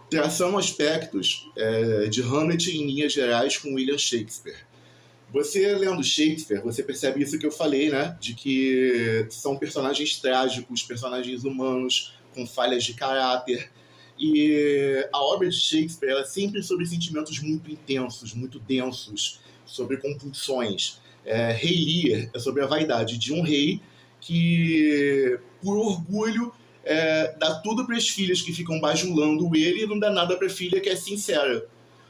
traçando aspectos de Hamlet em linhas gerais com William Shakespeare. Você lendo Shakespeare, você percebe isso que eu falei, né? De que são personagens trágicos, personagens humanos, com falhas de caráter. E a obra de Shakespeare é sempre sobre sentimentos muito intensos, muito densos, sobre compulsões. Rei Lear é sobre a vaidade de um rei que, por orgulho, dá tudo para as filhas que ficam bajulando ele e não dá nada para a filha que é sincera.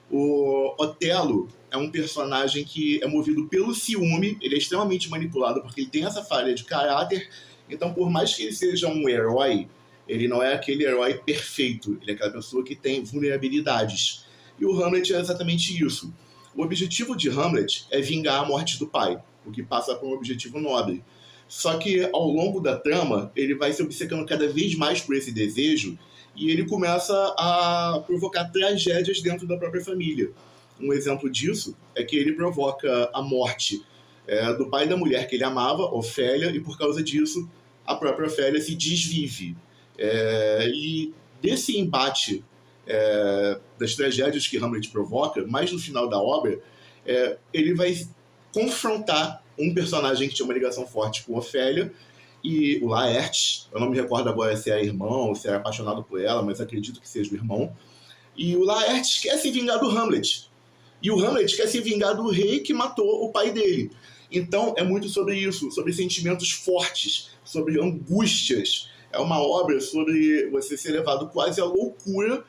O Otelo é um personagem que é movido pelo ciúme, ele é extremamente manipulado porque ele tem essa falha de caráter, então por mais que ele seja um herói, ele não é aquele herói perfeito, ele é aquela pessoa que tem vulnerabilidades. E o Hamlet é exatamente isso. O objetivo de Hamlet é vingar a morte do pai, o que passa por um objetivo nobre. Só que ao longo da trama, ele vai se obcecando cada vez mais por esse desejo e ele começa a provocar tragédias dentro da própria família. Um exemplo disso é que ele provoca a morte do pai da mulher que ele amava, Ofélia, e por causa disso a própria Ofélia se desvive. E desse embate das tragédias que Hamlet provoca, mais no final da obra, ele vai confrontar um personagem que tinha uma ligação forte com Ofélia, e o Laertes, eu não me recordo agora se era irmão ou se era apaixonado por ela, mas acredito que seja o irmão. E o Laertes quer se vingar do Hamlet. E o Hamlet quer se vingar do rei que matou o pai dele. Então é muito sobre isso, sobre sentimentos fortes, sobre angústias. É uma obra sobre você ser levado quase à loucura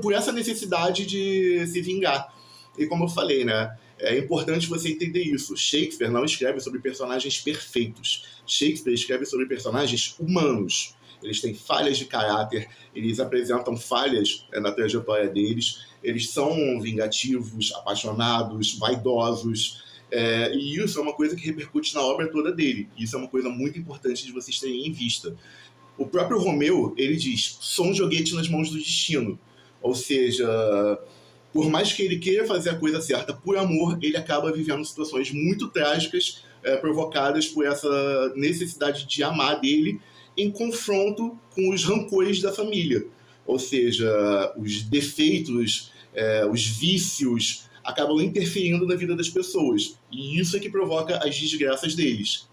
por essa necessidade de se vingar. E como eu falei, né? É importante você entender isso. Shakespeare não escreve sobre personagens perfeitos. Shakespeare escreve sobre personagens humanos. Eles têm falhas de caráter, eles apresentam falhas na trajetória deles, eles são vingativos, apaixonados, vaidosos, e isso é uma coisa que repercute na obra toda dele. Isso é uma coisa muito importante de vocês terem em vista. O próprio Romeu, ele diz, sou um joguete nas mãos do destino. Ou seja, por mais que ele queira fazer a coisa certa por amor, ele acaba vivendo situações muito trágicas provocadas por essa necessidade de amar dele em confronto com os rancores da família. Ou seja, os defeitos, os vícios acabam interferindo na vida das pessoas. E isso é que provoca as desgraças deles.